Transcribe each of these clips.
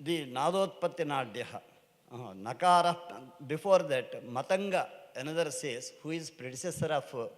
the Nadotpatti Nadyaha. Nakara, before that, Matanga, another says, who is predecessor of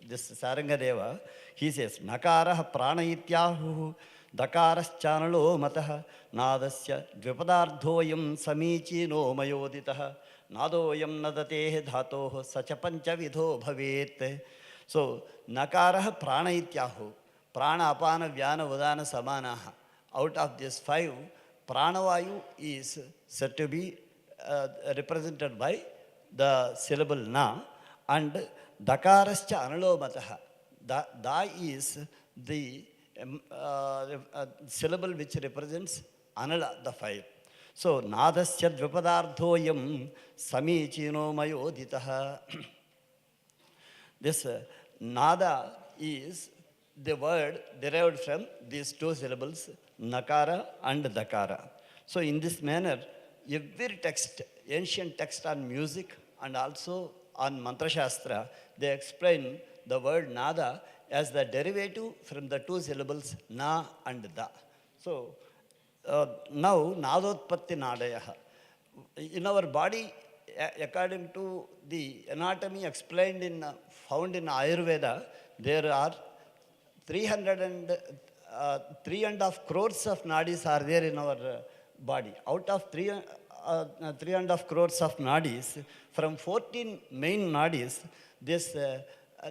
this Sarangadeva, he says, Nakara Pranayityahu, Dakaraschanalo Mataha, Nadasya Dvipadardhoyam Samichi no Mayoditaha, Nadoyam Nadate Dhatoh, Sachapancha Vidho Bhavet. So, Nakara Pranayityahu, Prana Apana Vyana Vadana Samanaha. Out of these five, Pranavayu is said to be represented by the syllable na, and Dakarascha Analomataha. Da is the syllable which represents Anala, the five. So, Nadasya Dvipadardhoyam Samichino Mayoditaha. This nada is the word derived from these two syllables, nakara and dakara. So in this manner, every text, ancient text on music and also on mantra shastra, they explain the word nada as the derivative from the two syllables na and da. So now nadotpatti nadayaha. In our body, according to the anatomy explained in, found in Ayurveda, there are 3.5 crores of nadis are there in our body. Out of 3.5 crores of nadis, from 14 main nadis, this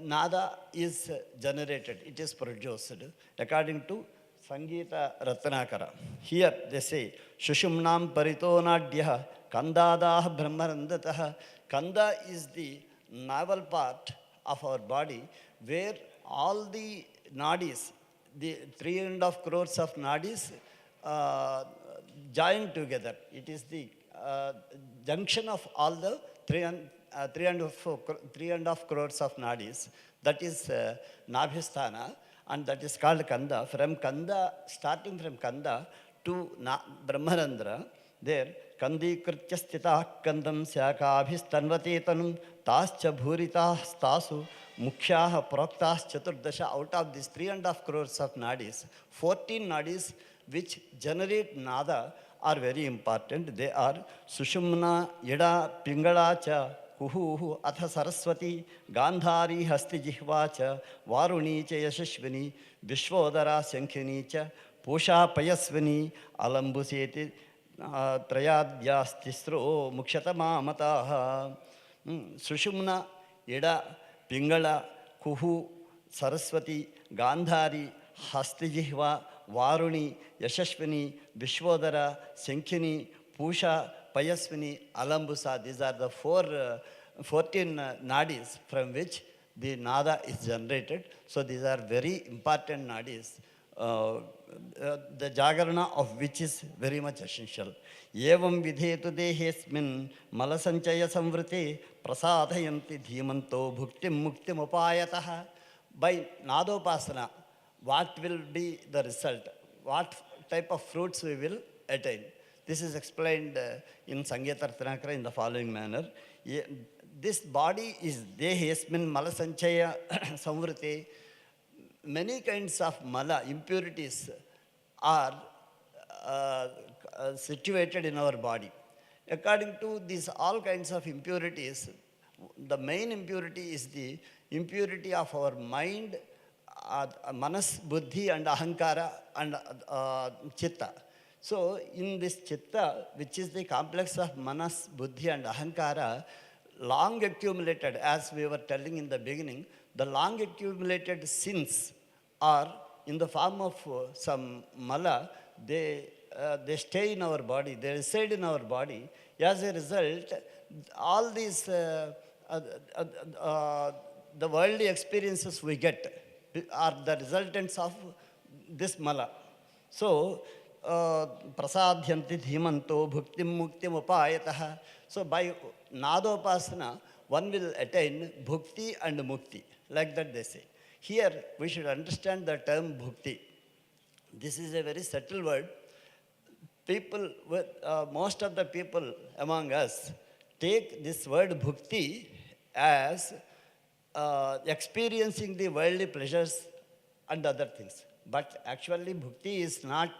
nada is generated, it is produced according to Sangeeta Ratnakara. Here they say, Shushumnam Parito Nadyaha Kandadaha Brahmarandataha. Kanda is the navel part of our body where all the nadis, the 3.5 crores of nadis joined together. It is the junction of all the 3.5 crores of nadis. That is Nabhisthana, and that is called Kanda. From Kanda, starting from Kanda to Brahmarandra, there Kandikritya Stita Kandam Syakabhistanvatetanum Tascha Bhurita Stasu Mukhyaha Proktas Chaturdasha. Out of these 3.5 crores of nadis, 14 nadis which generate nada are very important. They are Sushumna, Yada, Pingala cha, Kuhu, Atha Saraswati, Gandhari, Hasti Jihva cha, Varuni cha Yashashvini, Vishvodara Sankhini cha, Pusha Payasvini, Alambuseti, Trayadhyastisro, Mukshatama Mataha. Sushumna, Yada, Pingala, Kuhu, Saraswati, Gandhari, Hastijihva, Varuni, Yashashvini, Vishvodara, Sankhini, Pusha, Payasvini, Alambusa. These are the 14 nadis from which the nada is generated. So these are very important nadis, the jagarana of which is very much essential. Evam vidhetu dehesmin malasanchaya samvrite prasadhayanti dhimanto bhuktim muktim upayataha. By nadopasana, what will be the result? What type of fruits we will attain? This is explained in Sangeeta Ratnakara in the following manner. This body is dehesmin malasanchaya samvrite. Many kinds of mala, impurities, are situated in our body. According to these all kinds of impurities, the main impurity is the impurity of our mind, manas, buddhi and ahankara and chitta. So in this chitta, which is the complex of manas, buddhi and ahankara, long accumulated, as we were telling in the beginning, the long accumulated sins are in the form of some mala. They stay in our body, they reside in our body. As a result, all these the worldly experiences we get are the resultants of this mala. So, prasadhyanti dhimanto bhuktim muktim upayataha. So, by nadopasana, one will attain bhukti and mukti, like that they say. Here, we should understand the term bhukti. This is a very subtle word. People, most of the people among us take this word bhukti as experiencing the worldly pleasures and other things. But actually, bhukti is not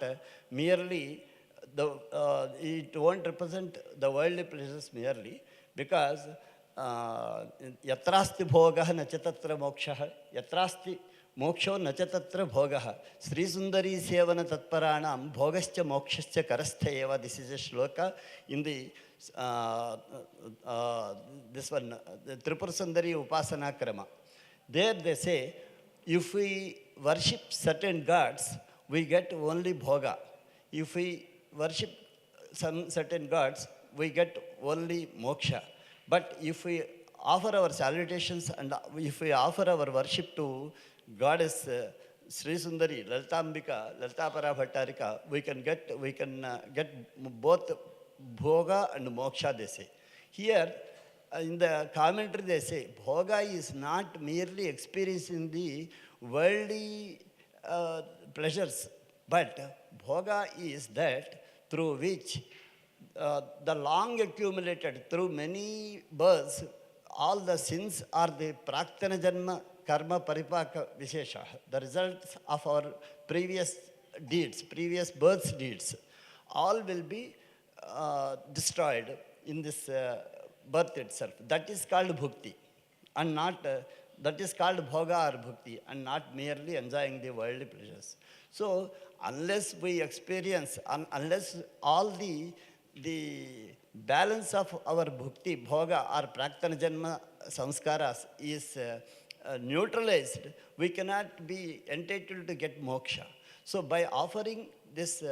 merely it won't represent the worldly pleasures merely, because yatrasti bhogah na cha tatra mokshah, yatrasti moksho na cha tatra bhogah. Sri Sundari sevana tatparanam bhogascha mokshascha karastha eva. This is a shloka in the this one, the Tripura Sundari Upasana Krama. There they say, if we worship certain gods, we get only bhoga. If we worship some certain gods, we get only moksha. But if we offer our salutations and if we offer our worship to goddess Sri Sundari, Lalitambika, Lalitapara Bhattarika, we can get both bhoga and moksha, they say. Here, in the commentary they say, bhoga is not merely experiencing the worldly pleasures, but bhoga is that through which the long accumulated, through many births, all the sins are the praktana janma karma paripaka vishesha, the results of our previous deeds, previous births deeds, all will be destroyed in this birth itself. That is called bhukti, and not that is called bhoga or bhukti, and not merely enjoying the worldly pleasures. So unless we experience, unless all the balance of our bhukti, bhoga or praktana janma samskaras is neutralized, we cannot be entitled to get moksha. So by offering this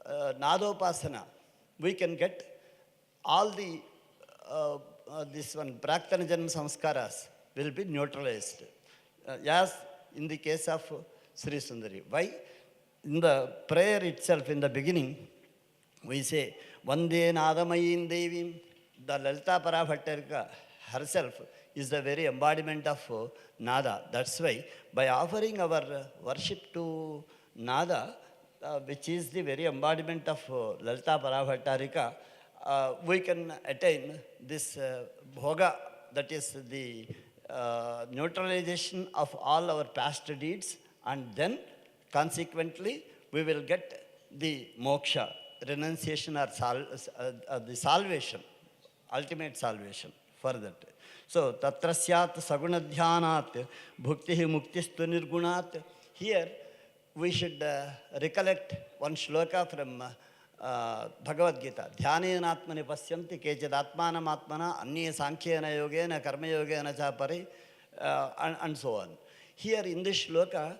nadopasana, we can get all the this one praktana janma samskaras will be neutralized, as in the case of Sri Sundari. Why? In the prayer itself, in the beginning, we say, Vande Nadamayim Devim. The Lalitapara Bhattarika herself is the very embodiment of Nada. That's why, by offering our worship to Nada, which is the very embodiment of Lalitapara Bhattarika, we can attain this bhoga, that is the neutralization of all our past deeds, and then consequently we will get the moksha, renunciation or the salvation, ultimate salvation for that. So, tatrasyat sagunadhyanat bhukti muktistu nirgunat. Here we should recollect one shloka from Bhagavad Gita. Dhyanenatmani pasyanti kechid atmanam atmana anye sankhyena yogena karma yogena cha pare, and so on. Here in this shloka,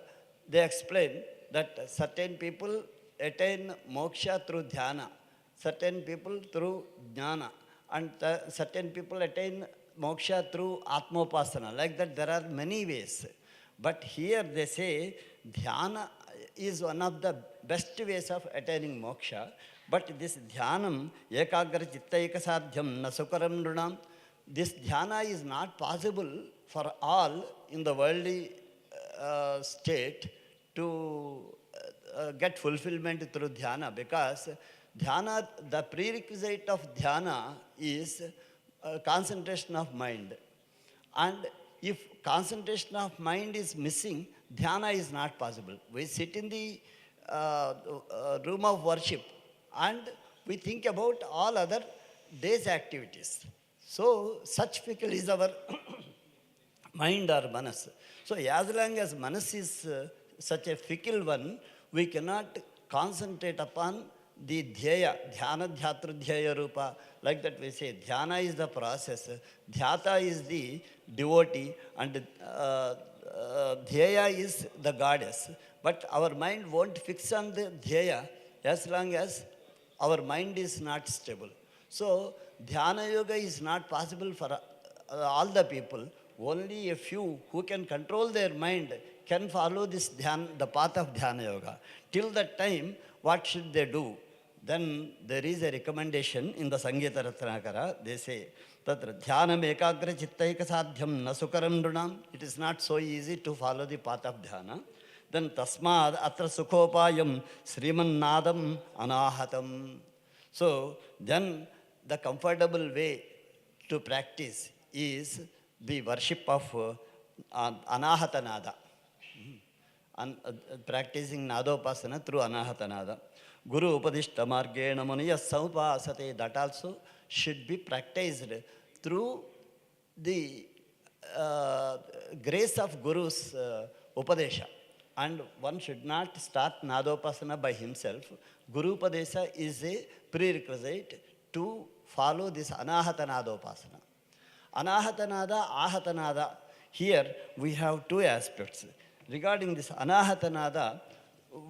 they explain that certain people attain moksha through dhyana, certain people through jnana, and certain people attain moksha through atmopasana. Like that, there are many ways. But here they say dhyana is one of the best ways of attaining moksha. But this dhyanam, ekagra chitta ekasadhyam na sukaram nrunam, this dhyana is not possible for all in the worldly state to get fulfillment through dhyana, because dhyana, the prerequisite of dhyana is concentration of mind. And if concentration of mind is missing, dhyana is not possible. We sit in the room of worship and we think about all other day's activities. So, such fickle is our mind or manas. So, as long as manas is such a fickle one, we cannot concentrate upon the dhyaya, dhyana dhyatru dhyaya rupa. Like that we say, dhyana is the process, dhyata is the devotee, and dhyaya is the goddess. But our mind won't fix on the dhyaya as long as our mind is not stable. So, dhyana yoga is not possible for all the people. Only a few who can control their mind can follow this dhyana, the path of dhyana yoga. Till that time, what should they do? Then there is a recommendation in the Sangeeta Ratnakara. They say, Tatra dhyanam ekagra chittaika sadhyam na sukaram nrunam. It is not so easy to follow the path of dhyana. Then tasmad atra sukhopayam sriman nadam anahatam. So then the comfortable way to practice is the worship of anahata nada. Practicing nadopasana through anahata nada. Guru Upadishta Margena Muniya Saupasate. That also should be practiced through the grace of Guru's Upadesha. And one should not start Nadopasana by himself. Guru Upadesha is a prerequisite to follow this Anahata Nadopasana. Anahatanada, Ahatanada. Here we have two aspects. Regarding this Anahatanada,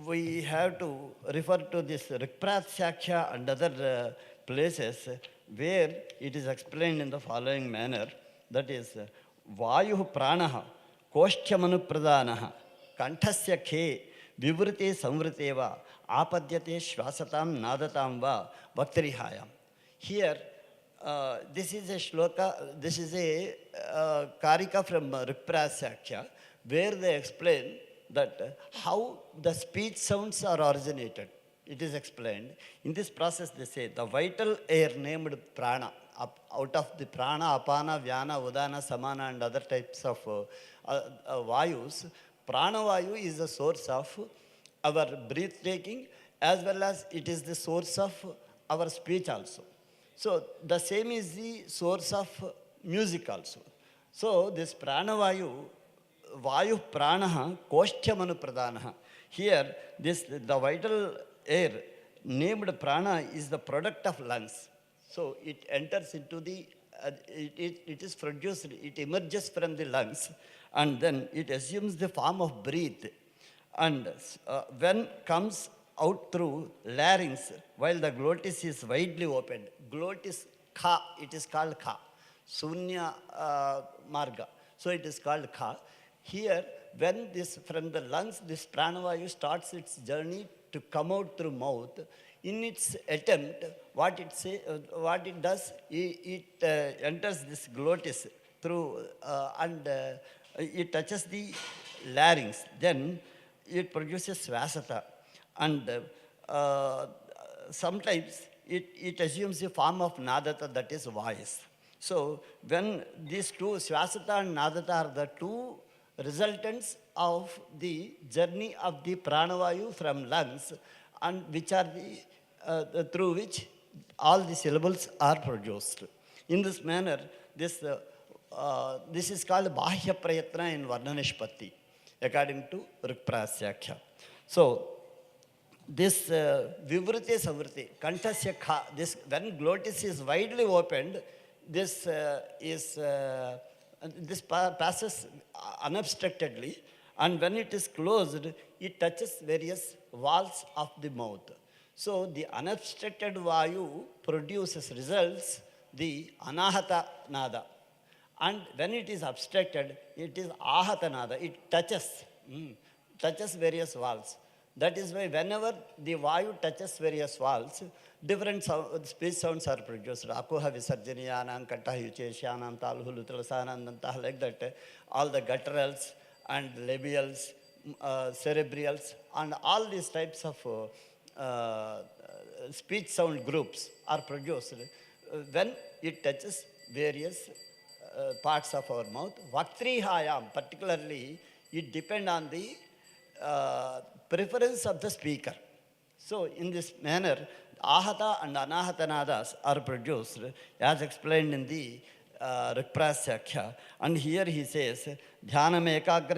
we have to refer to this Rikpratsyakhya and other places where it is explained in the following manner. That is, Vayu Pranaha, Koshtyamanu Pradanaha, Kanthasya Khe, Vivrite Samvriteva, Apadyate Shvasatam Nadatam Va, Bhaktirihayam. Here, this is a shloka, this is a karika from Rikpratsyakhya, where they explain that how the speech sounds are originated. It is explained. In this process, they say the vital air named prana, out of the prana, apana, vyana, udana, samana, and other types of vayus, prana vayu is the source of our breathtaking, as well as it is the source of our speech also. So the same is the source of music also. So this pranavayu, vayu pranaha, koshtyamanu pradanaha. Here, the vital air named prana is the product of lungs. So it enters into the, it is produced, it emerges from the lungs, and then it assumes the form of breath. And when comes out through larynx, while the glottis is widely opened. Glottis kha, it is called kha. Sunya marga. So it is called kha. Here, when this from the lungs, this pranavayu starts its journey to come out through mouth. In its attempt, what it does, it enters this glottis through and it touches the larynx. Then it produces svasata. And sometimes it assumes the form of nadata, that is voice. So when these two, svasata and nadata, are the two resultants of the journey of the pranavayu from lungs, and which are the through which all the syllables are produced. In this manner, this is called bahya prayatna in Varnanishpatti, according to Rikpratsyakhya. So this vivrite savrite, kanthasya kha, this when glottis is widely opened, this passes unobstructedly, and when it is closed, it touches various walls of the mouth. So the unobstructed vayu results the anahata nada, and when it is obstructed, it is ahata nada. It touches various walls. That is why whenever the vayu touches various walls, different speech sounds are produced. Akuha visarjaniyanam, kantaha yucheshyanam, talhu lutrasanandantah, like that. All the gutturals and labials, cerebrals, and all these types of speech sound groups are produced when it touches various parts of our mouth. Vaktrihayam, particularly, it depends on the preference of the speaker. So in this manner, ahata and anahata nadas are produced, as explained in the Rikpratsyakhya. And here he says, Dhyanam ekagra